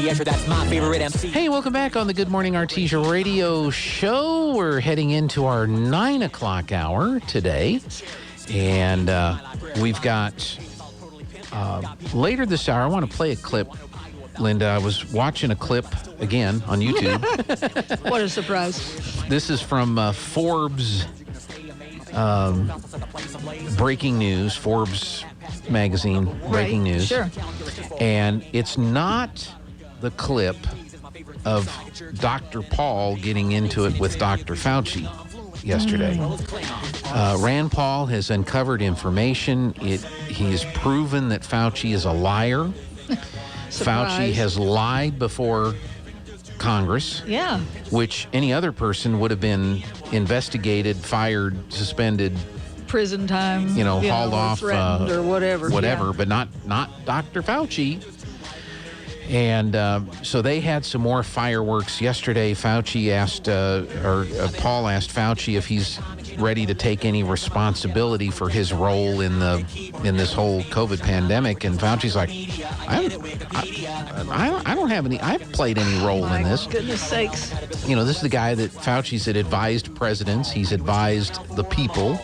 Artesia, that's my favorite MC. Hey, welcome back on the Good Morning Artesia radio show. We're heading into our 9 o'clock hour today. And we've got, later this hour, I want to play a clip. Linda, I was watching a clip again on YouTube. What a surprise. This is from Forbes Breaking News, Forbes magazine, Breaking News. Sure. And it's not the clip of Dr. Paul getting into it with Dr. Fauci yesterday. Rand Paul has uncovered information. He has proven that Fauci is a liar. Fauci has lied before Congress. Yeah. Which any other person would have been investigated, fired, suspended, prison time, hauled off, threatened or whatever. Yeah. But not Dr. Fauci. And so they had some more fireworks yesterday. Fauci asked, Paul asked Fauci if he's ready to take any responsibility for his role in this whole COVID pandemic. And Fauci's like, I don't have any. I haven't played any role in this. Goodness sakes! This is the guy that Fauci's had advised presidents. He's advised the people.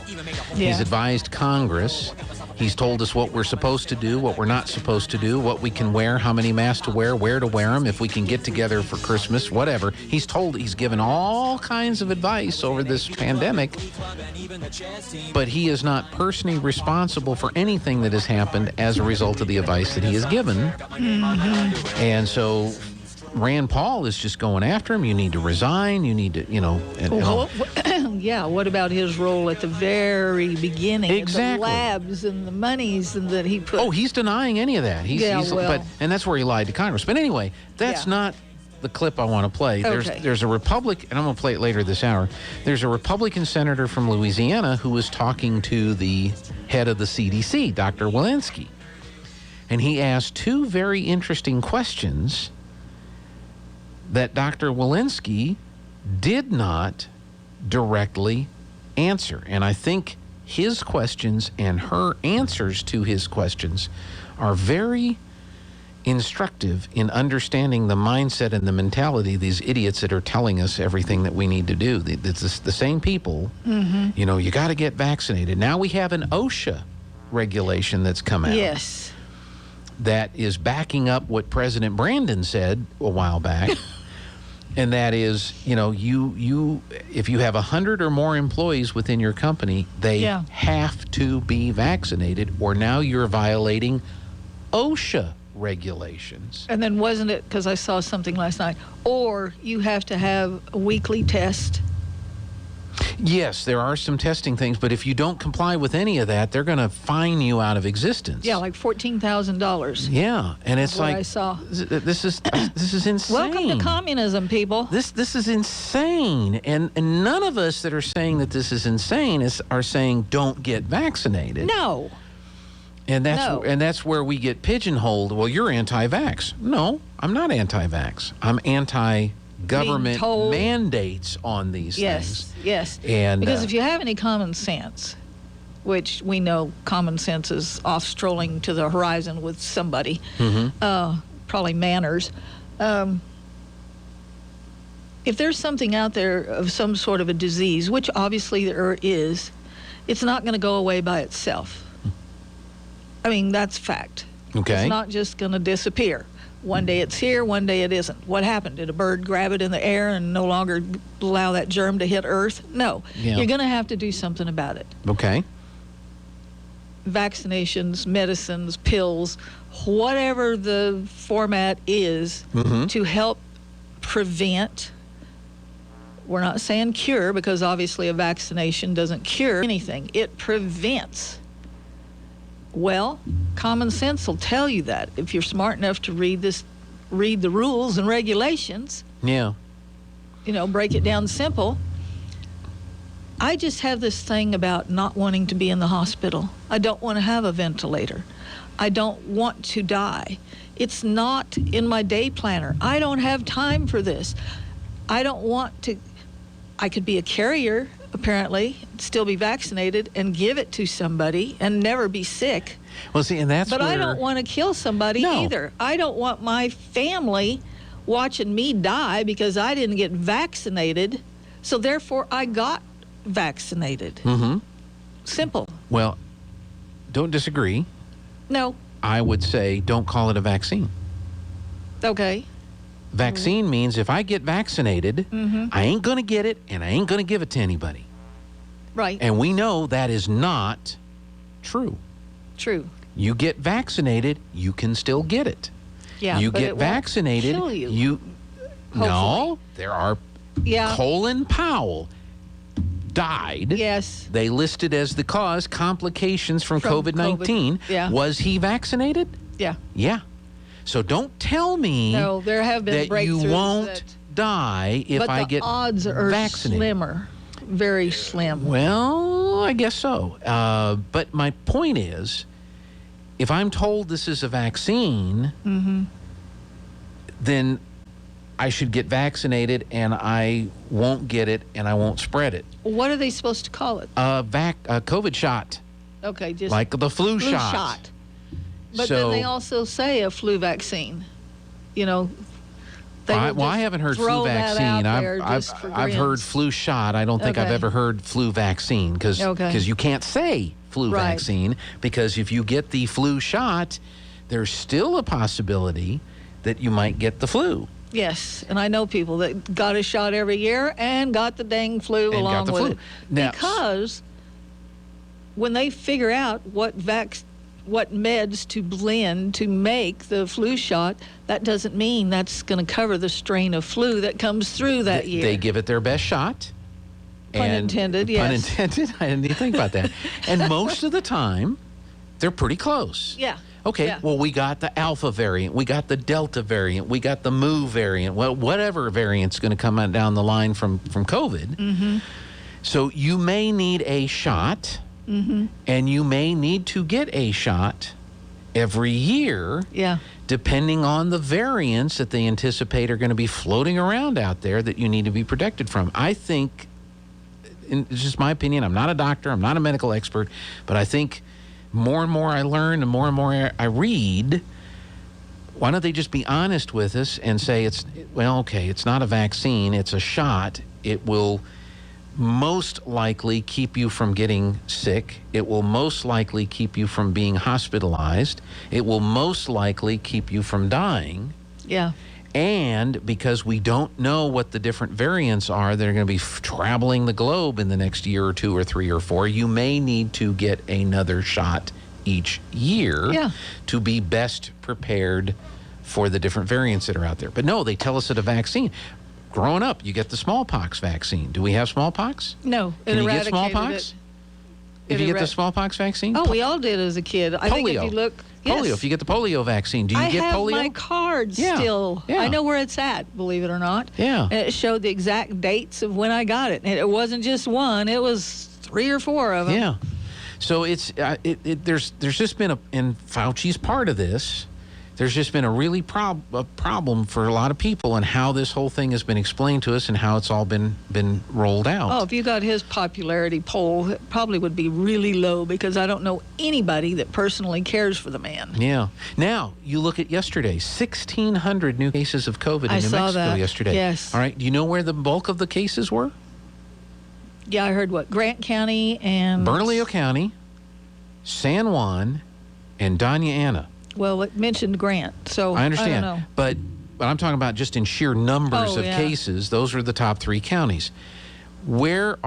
Yeah. He's advised Congress. He's told us what we're supposed to do, what we're not supposed to do, what we can wear, how many masks to wear, where to wear them, if we can get together for Christmas, whatever. He's given all kinds of advice over this pandemic, but he is not personally responsible for anything that has happened as a result of the advice that he has given. Mm-hmm. And so Rand Paul is just going after him. You need to resign. You need to, yeah, what about his role at the very beginning? Exactly. The labs and the monies and that he put. Oh, he's denying any of that. And that's where he lied to Congress. But anyway, that's not the clip I want to play. Okay. There's a Republican, and I'm going to play it later this hour. There's a Republican senator from Louisiana who was talking to the head of the CDC, Dr. Walensky. And he asked two very interesting questions that Dr. Walensky did not directly answer. And I think his questions and her answers to his questions are very instructive in understanding the mindset and the mentality of these idiots that are telling us everything that we need to do. It's the same people. Mm-hmm. You got to get vaccinated. Now we have an OSHA regulation that's come out. Yes. That is backing up what President Brandon said a while back. And that is, if you have 100 or more employees within your company, they have to be vaccinated, or now you're violating OSHA regulations. And then wasn't it, because I saw something last night, or you have to have a weekly test? Yes, there are some testing things, but if you don't comply with any of that, they're going to fine you out of existence. Yeah, like $14,000. Yeah, and it's like I saw. This is insane. Welcome to communism, people. This is insane, and none of us that are saying that this is insane are saying don't get vaccinated. No. And that's where we get pigeonholed. Well, you're anti-vax. No, I'm not anti-vax. I'm anti-government mandates on these things. Yes. And because if you have any common sense, which we know common sense is off strolling to the horizon with somebody, probably manners. If there's something out there of some sort of a disease, which obviously there is, it's not going to go away by itself. I mean, that's fact. Okay. It's not just going to disappear. One day it's here, one day it isn't. What happened? Did a bird grab it in the air and no longer allow that germ to hit Earth? No. Yeah. You're going to have to do something about it. Okay. Vaccinations, medicines, pills, whatever the format is to help prevent. We're not saying cure, because obviously a vaccination doesn't cure anything. It prevents. Well, common sense will tell you that if you're smart enough to read the rules and regulations. Yeah. Break it down simple. I just have this thing about not wanting to be in the hospital. I don't want to have a ventilator. I don't want to die. It's not in my day planner. I don't have time for this. I don't want to. I could be a carrier, apparently, still be vaccinated and give it to somebody and never be sick. Well, see, and that's But I don't want to kill somebody either. I don't want my family watching me die because I didn't get vaccinated. So therefore, I got vaccinated. Mm-hmm. Simple. Well, don't disagree. No. I would say don't call it a vaccine. Okay. Vaccine means if I get vaccinated, Mm-hmm. I ain't going to get it and I ain't going to give it to anybody. Right. And we know that is not true. True. You get vaccinated, you can still get it. Yeah. You but get it won't vaccinated, kill you. No, Hopefully. there are. Yeah. Colin Powell died. Yes. They listed as the cause complications from COVID-19. Yeah. Was he vaccinated? Yeah. Yeah. So don't tell me No, there have been that breakthroughs you won't that, die if but I the get odds are vaccinated. slimmer. Very slim. Well, I guess so. But my point is, if I'm told this is a vaccine, Mm-hmm. then I should get vaccinated and I won't get it and I won't spread it. What are they supposed to call it? A COVID shot, Okay, just like the flu flu shot. shot. But So- then they also say a flu vaccine. You know, they will I just haven't heard throw flu that vaccine. out there just for I've heard grins. flu shot. I don't think I've Okay. ever heard flu vaccine because Okay. you can't say flu Right. vaccine, because if you get the flu shot, there's still a possibility that you might get the flu. Yes, and I know people that got a shot every year and got the dang flu And got along the with flu. it. Now- Because when they figure out what meds to blend to make the flu shot, that doesn't mean that's going to cover the strain of flu that comes through that year. They give it their best shot. Pun intended, yes. Pun intended. I didn't even think about that. And most of the time, they're pretty close. Yeah. Okay, Yeah. well, we got the Alpha variant, we got the Delta variant, we got the Mu variant, well, whatever variant's going to come out down the line from COVID. Mm-hmm. So you may need a shot, Mm-hmm. and you may need to get a shot every year, Yeah. depending on the variants that they anticipate are going to be floating around out there that you need to be protected from. I think, and it's just my opinion, I'm not a doctor, I'm not a medical expert, but I think more and more I learn and more I read, why don't they just be honest with us and say, it's not a vaccine, it's a shot. It will most likely keep you from getting sick. It will most likely keep you from being hospitalized. It will most likely keep you from dying. Yeah. And because we don't know what the different variants are that are going to be traveling the globe in the next year or 2 or 3 or 4, you may need to get another shot each year Yeah. to be best prepared for the different variants that are out there. But no, they tell us that a vaccine. Growing up, you get the smallpox vaccine. Do we have smallpox? No. Can you get eradicated smallpox? it. If you get the smallpox vaccine? Oh, we all did as a kid. I think if Polio. you look. Polio. Yes. If you get the polio vaccine, do you I get have polio? my card Yeah, still. yeah. I know where it's at, believe it or not. Yeah. And it showed the exact dates of when I got it. And it wasn't just one, it was 3 or 4 of them. Yeah. So it's there's just been and Fauci's part of this. There's just been a really problem for a lot of people and how this whole thing has been explained to us and how it's all been rolled out. Oh, if you got his popularity poll, it probably would be really low because I don't know anybody that personally cares for the man. Yeah. Now, you look at yesterday, 1,600 new cases of COVID in I New saw Mexico that. yesterday. Yes. All right. Do you know where the bulk of the cases were? Yeah, I heard what? Grant County and... Bernalillo County, San Juan, and Doña Ana. Well, it mentioned Grant, so I understand. I don't know. But I'm talking about just in sheer numbers Oh, of yeah. cases. Those are the top 3 counties. What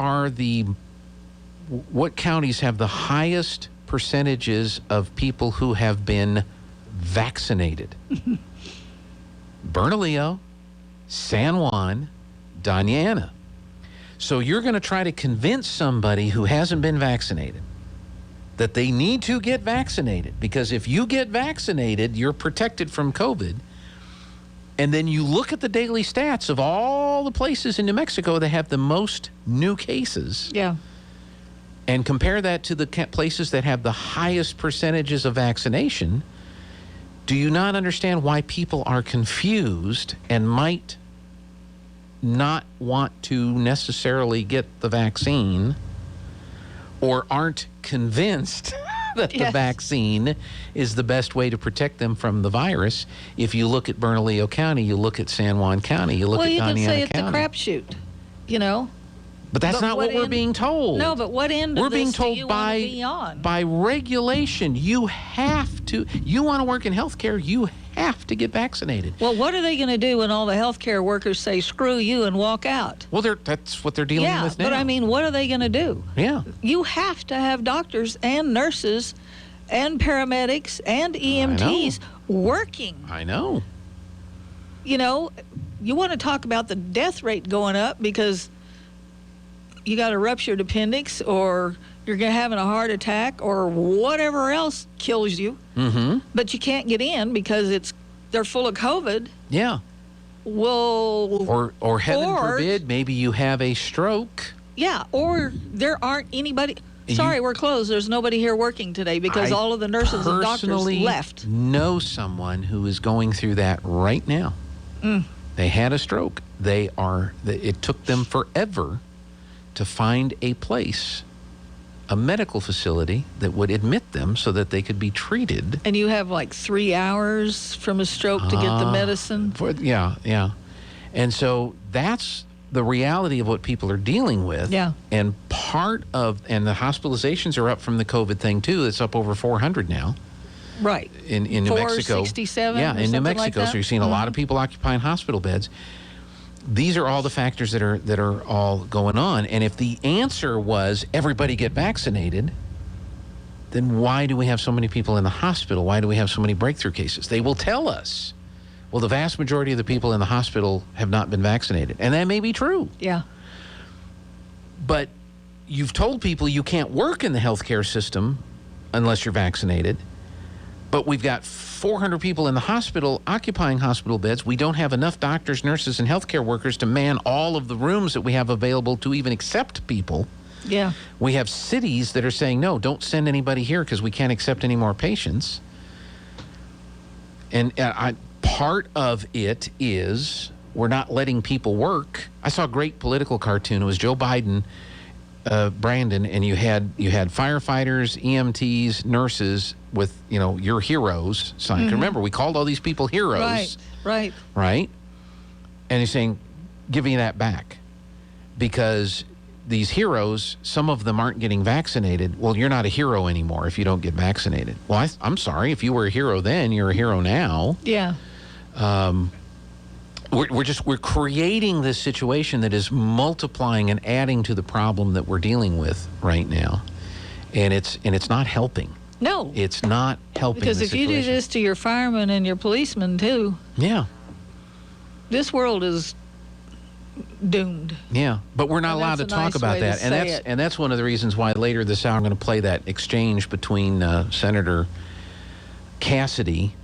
counties have the highest percentages of people who have been vaccinated? Bernalillo, San Juan, Doña Ana. So you're going to try to convince somebody who hasn't been vaccinated that they need to get vaccinated, because if you get vaccinated, you're protected from COVID. And then you look at the daily stats of all the places in New Mexico that have the most new cases Yeah. and compare that to the places that have the highest percentages of vaccination. Do you not understand why people are confused and might not want to necessarily get the vaccine, or aren't convinced that the Yes. vaccine is the best way to protect them from the virus. If you look at Bernalillo County, you look at San Juan County, you look Well, at you can Doñana say it's County. a crapshoot, you know. But that's But not what what we're end- being told. No, but what end We're of being this do told you want to be on? by regulation, you have to. You want to work in healthcare, you have to get vaccinated. Well, what are they going to do when all the healthcare workers say "screw you" and walk out? Well, that's what they're dealing Yeah, with now. but I mean, what are they going to do? Yeah. You have to have doctors and nurses and paramedics and EMTs working. I know. You know, you want to talk about the death rate going up because you got a ruptured appendix or you're having a heart attack or whatever else kills you, but you can't get in because they're full of COVID. Yeah. Well, Or heaven forbid, maybe you have a stroke. yeah, or there aren't anybody. Sorry, we're closed. There's nobody here working today because all of the nurses and doctors personally left. know someone who is going through that right now. They had a stroke. It took them forever to find a place, a medical facility that would admit them so that they could be treated. And you have like 3 hours from a stroke to get the medicine. Yeah. And so that's the reality of what people are dealing with. Yeah. And and the hospitalizations are up from the COVID thing too. It's up over 400 now. Right. In New Mexico. 467 Yeah, or in New something like Mexico. that? So you're seeing a lot of people occupying hospital beds. These are all the factors that are all going on. And if the answer was everybody get vaccinated, then why do we have so many people in the hospital? Why do we have so many breakthrough cases? They will tell us, well, the vast majority of the people in the hospital have not been vaccinated. And that may be true. Yeah. But you've told people you can't work in the healthcare system unless you're vaccinated. But we've got 400 people in the hospital occupying hospital beds. We don't have enough doctors, nurses, and healthcare workers to man all of the rooms that we have available to even accept people. Yeah. We have cities that are saying, no, don't send anybody here because we can't accept any more patients. And part of it is we're not letting people work. I saw a great political cartoon. It was Joe Biden, Brandon, and you had firefighters, EMTs, nurses with, your heroes signs. Remember, we called all these people heroes. Right. Right? And he's saying, give me that back. Because these heroes, some of them aren't getting vaccinated. Well, you're not a hero anymore if you don't get vaccinated. Well, I'm sorry. If you were a hero then, you're a hero now. Yeah. We're creating this situation that is multiplying and adding to the problem that we're dealing with right now, and it's not helping. No. It's not helping. Because the if you do situation. this to your firemen and your policemen too, Yeah. this world is doomed. Yeah, but we're not And allowed to that's a talk nice about way to that, say it. and that's one of the reasons why later this hour I'm going to play that exchange between Senator Cassidy,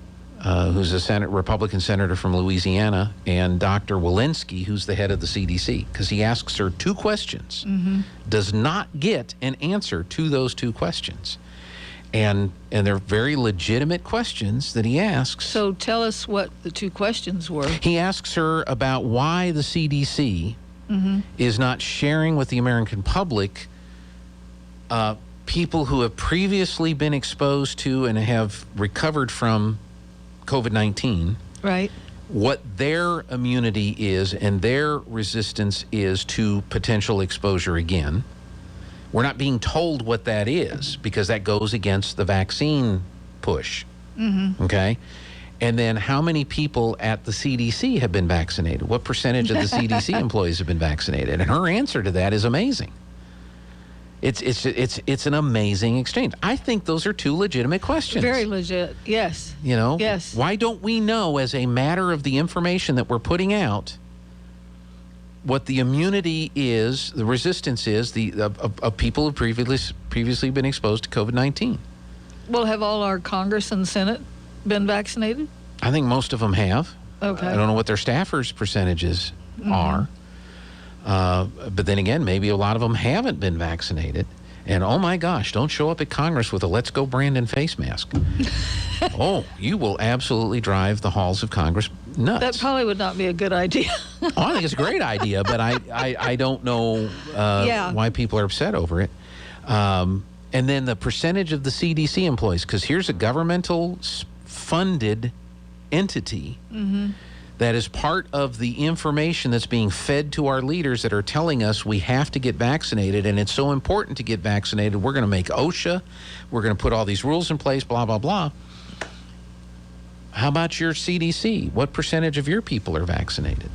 who's a Republican senator from Louisiana, and Dr. Walensky, who's the head of the CDC, because he asks her two questions, does not get an answer to those two questions, and they're very legitimate questions that he asks. So tell us what the two questions were. He asks her about why the CDC is not sharing with the American public people who have previously been exposed to and have recovered from COVID-19, Right. what their immunity is and their resistance is to potential exposure again. We're not being told what that is because that goes against the vaccine push. Okay? And then how many people at the CDC have been vaccinated? What percentage of the CDC employees have been vaccinated? And her answer to that is amazing. It's an amazing exchange. I think those are two legitimate questions. Very legit. Yes. Yes. Why don't we know, as a matter of the information that we're putting out, what the immunity is, the resistance is, of people who previously been exposed to COVID-19? Well, have all our Congress and Senate been vaccinated? I think most of them have. Okay. I don't know what their staffers' percentages are. But then again, maybe a lot of them haven't been vaccinated. And oh my gosh, don't show up at Congress with a "Let's Go Brandon" face mask. Oh, you will absolutely drive the halls of Congress nuts. That probably would not be a good idea. Oh, I think it's a great idea, but I don't know why people are upset over it. And then the percentage of the CDC employees, because here's a governmental funded entity that is part of the information that's being fed to our leaders that are telling us we have to get vaccinated, and it's so important to get vaccinated. We're going to make OSHA. We're going to put all these rules in place, blah, blah, blah. How about your CDC? What percentage of your people are vaccinated?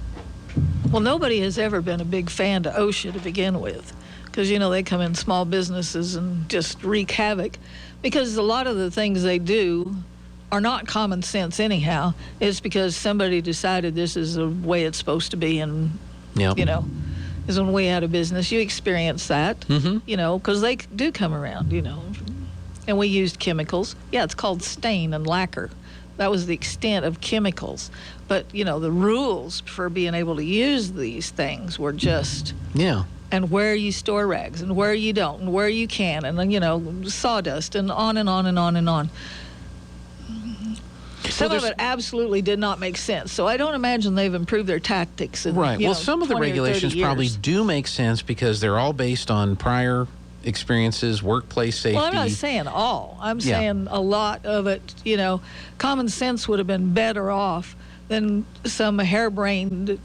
Well, nobody has ever been a big fan to OSHA to begin with, because, you know, they come in small businesses and just wreak havoc, because a lot of the things they do are not common sense anyhow. It's because somebody decided this is the way it's supposed to be, and, you know, is when we had a business, you experience that, you know, because they do come around, you know. And we used chemicals. Yeah, it's called stain and lacquer. That was the extent of chemicals. But, you know, the rules for being able to use these things were just... Yeah. And where you store rags, and where you don't, and where you can, and then, you know, sawdust, and on and on and on and on. Some of it absolutely did not make sense. So I don't imagine they've improved their tactics in, right. you Well, know, some of the 20 or 30 regulations probably years. do make sense because they're all based on prior experiences, workplace safety. Well, I'm not saying all. I'm saying a lot of it, you know, common sense would have been better off than some harebrained,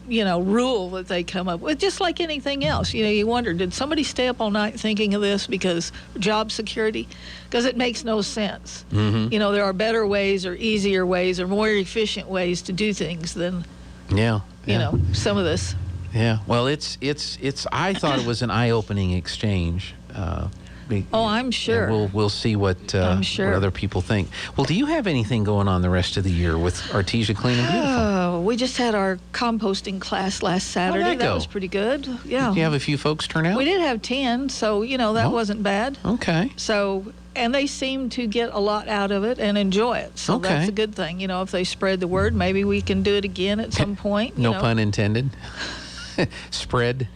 you know, rule that they come up with, just like anything else. You know, you wonder, did somebody stay up all night thinking of this because job security? Because it makes no sense. You know, there are better ways or easier ways or more efficient ways to do things than, you know, some of this. Yeah. Well, it's. I thought it was an eye-opening exchange. I'm sure. We'll see what what other people think. Well, do you have anything going on the rest of the year with Artesia Clean and Beautiful? We just had our composting class last Saturday. How'd that go? Was pretty good. Yeah. Did you have a few folks turn out? We did have 10, so, you know, that wasn't bad. Okay. So, and they seem to get a lot out of it and enjoy it. So that's a good thing. You know, if they spread the word, maybe we can do it again at some point. No pun intended. Spread.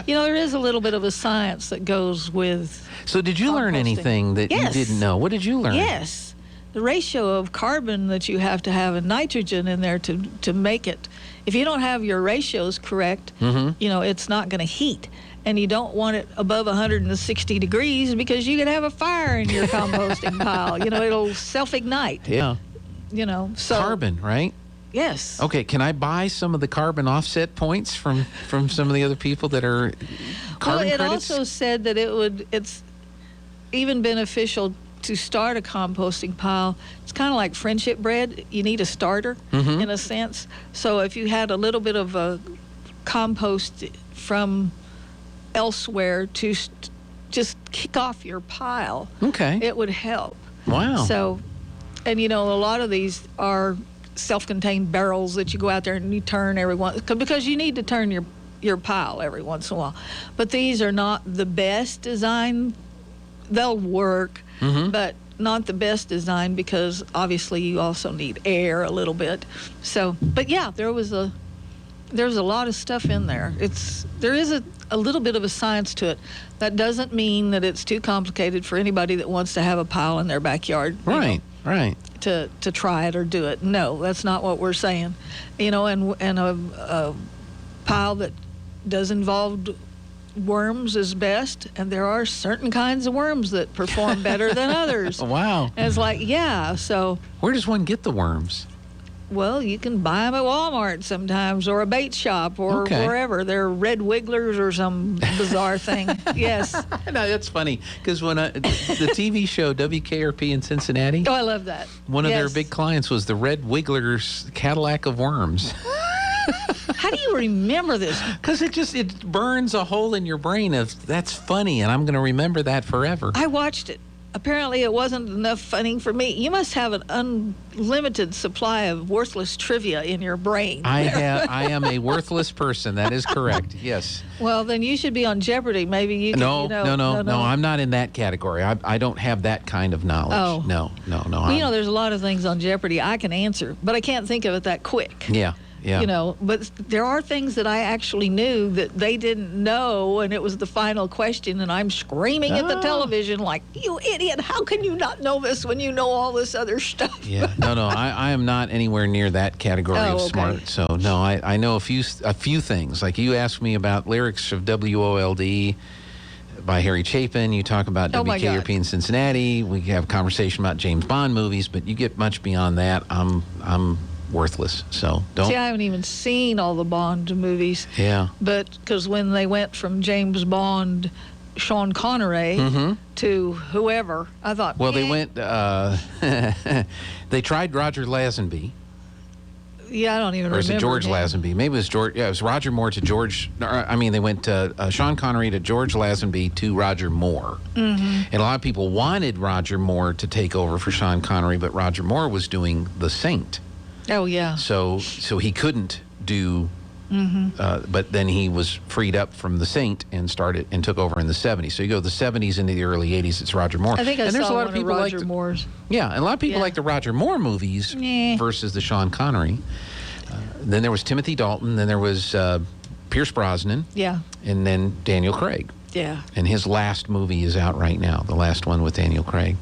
You know, there is a little bit of a science that goes with. So did you learn anything that you didn't know? What did you learn? Yes. The ratio of carbon that you have to have and nitrogen in there to make it. If you don't have your ratios correct, you know, it's not going to heat. And you don't want it above 160 degrees because you could have a fire in your composting pile. You know, it'll self-ignite. Yeah. You know, so. Carbon, right? Yes. Okay, can I buy some of the carbon offset points from some of the other people that are carbon credits? Also said that it's even beneficial to start a composting pile. It's kind of like friendship bread. You need a starter in a sense. So if you had a little bit of a compost from elsewhere to just kick off your pile, it would help. Wow. So, and you know, a lot of these are self-contained barrels that you go out there and you turn every once, because you need to turn your pile every once in a while. But these are not the best design. They'll work, but not the best design because obviously you also need air a little bit. So, but yeah, there's a lot of stuff in there. There is a little bit of a science to it. That doesn't mean that it's too complicated for anybody that wants to have a pile in their backyard. Right. To try it or do it. No, that's not what we're saying. You know, and a pile that does involve worms is best, and there are certain kinds of worms that perform better than others. Wow. And it's like, so. Where does one get the worms? Well, you can buy them at Walmart sometimes, or a bait shop, or wherever. They're red wigglers or some bizarre thing. Yes. No, that's funny, because when the TV show WKRP in Cincinnati. Oh, I love that. One of their big clients was the Red Wigglers Cadillac of Worms. How do you remember this? Because it burns a hole in your brain of, that's funny, and I'm going to remember that forever. I watched it. Apparently it wasn't enough funny for me. You must have an unlimited supply of worthless trivia in your brain. I am a worthless person. That is correct. Yes. Well, then you should be on Jeopardy. Maybe you can, No. No. I'm not in that category. I don't have that kind of knowledge. Oh. No. Well, you know, there's a lot of things on Jeopardy I can answer, but I can't think of it that quick. Yeah. Yeah. But there are things that I actually knew that they didn't know, and it was the final question, and I'm screaming at the television like, you idiot, how can you not know this when you know all this other stuff? Yeah. No, I am not anywhere near that category of smart. So, no, I know a few things. Like you asked me about lyrics of WOLD by Harry Chapin. You talk about WKRP in Cincinnati. We have a conversation about James Bond movies, but you get much beyond that. I'm worthless. So don't. See, I haven't even seen all the Bond movies. Yeah. But because when they went from James Bond, Sean Connery to whoever, I thought. Well, they went. They tried Roger Lazenby. Yeah, I don't even remember. Or is it George Lazenby? Maybe it was George. Yeah, it was Roger Moore to George. They went Sean Connery to George Lazenby to Roger Moore. And a lot of people wanted Roger Moore to take over for Sean Connery, but Roger Moore was doing The Saint. Oh, yeah. So he couldn't do. But then he was freed up from The Saint and took over in the 70s. So you go the 70s into the early 80s, it's Roger Moore. I think there's a lot of people Roger Moore's. Yeah, and a lot of people like the Roger Moore movies versus the Sean Connery. Then there was Timothy Dalton. Then there was Pierce Brosnan. Yeah. And then Daniel Craig. Yeah. And his last movie is out right now, the last one with Daniel Craig.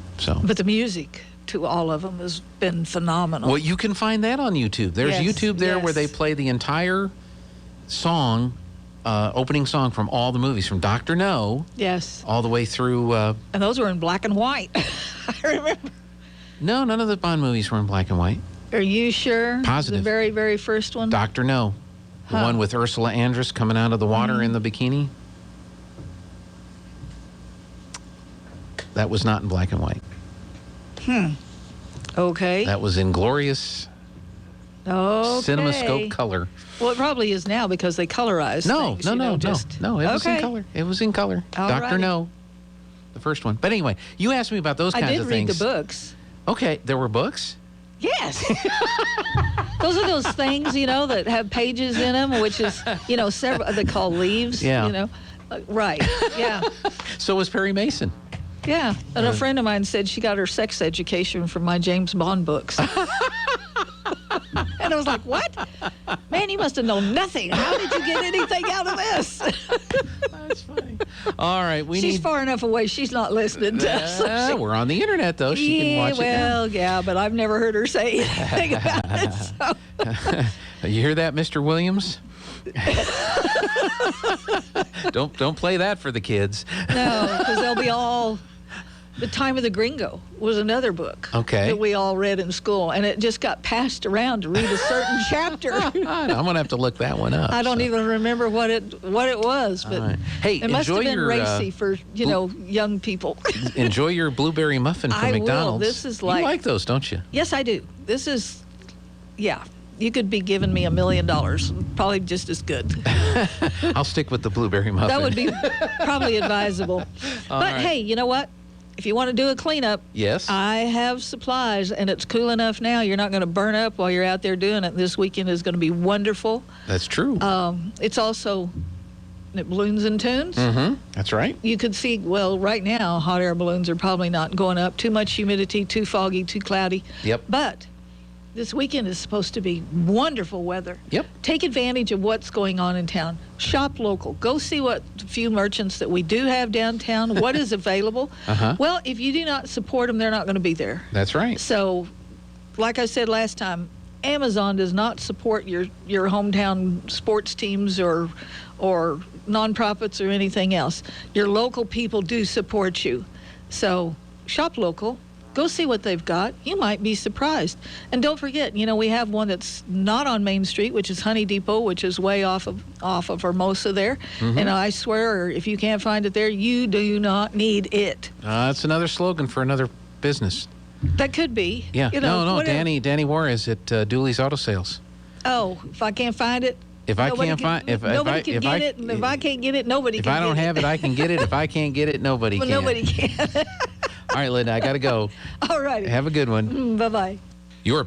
But the music to all of them has been phenomenal. Well, you can find that on YouTube. There's YouTube there where they play the entire song, opening song from all the movies, from Dr. No. Yes. All the way through. And those were in black and white. I remember. No, none of the Bond movies were in black and white. Are you sure? Positive. The very, very first one? Dr. No. The one with Ursula Andress coming out of the water in the bikini. That was not in black and white. Okay. That was in glorious CinemaScope color. Well, it probably is now because they colorize things. No. It was in color. It was in color. Dr. No. The first one. But anyway, you asked me about those kinds of things. I did read the books. Okay. There were books? Yes. Those are those things, that have pages in them, which is, several, they call leaves, Right. Yeah. So was Perry Mason. Yeah. And a friend of mine said she got her sex education from my James Bond books. And I was like, what? Man, you must have known nothing. How did you get anything out of this? That's funny. All right. She's far enough away. She's not listening to us. We're on the internet, though. She can watch it now. Yeah, but I've never heard her say anything about it. So. You hear that, Mr. Williams? Don't play that for the kids. No, because they'll be all... The Time of the Gringo was another book that we all read in school, and it just got passed around to read a certain chapter. I'm going to have to look that one up. I don't even remember what it was, but hey, it must have been racy for, young people. Enjoy your blueberry muffin from McDonald's. Will. This is like... You like those, don't you? Yes, I do. This is, you could be giving me $1 million, probably just as good. I'll stick with the blueberry muffin. That would be probably advisable. But hey, you know what? If you want to do a cleanup, yes, I have supplies, and it's cool enough now. You're not going to burn up while you're out there doing it. This weekend is going to be wonderful. That's true. It's also balloons and tunes. That's right. You could see, right now, hot air balloons are probably not going up. Too much humidity, too foggy, too cloudy. Yep. But this weekend is supposed to be wonderful weather. Yep. Take advantage of what's going on in town. Shop local. Go see what few merchants that we do have downtown, what is available. Well, if you do not support them, they're not going to be there. That's right. So, like I said last time, Amazon does not support your hometown sports teams or nonprofits or anything else. Your local people do support you. So, shop local. Go see what they've got. You might be surprised. And don't forget, we have one that's not on Main Street, which is Honey Depot, which is way off of Hermosa there. And I swear, if you can't find it there, you do not need it. That's another slogan for another business. That could be. Yeah. No. Danny Juarez at Dooley's Auto Sales. Oh, if I can't find it. If I can't find it, nobody can get it. And if I can't get it, nobody can get it. If I don't have it, I can get it. If I can't get it, nobody can. Nobody can. All right, Linda, I got to go. All right. Have a good one. Bye-bye. You're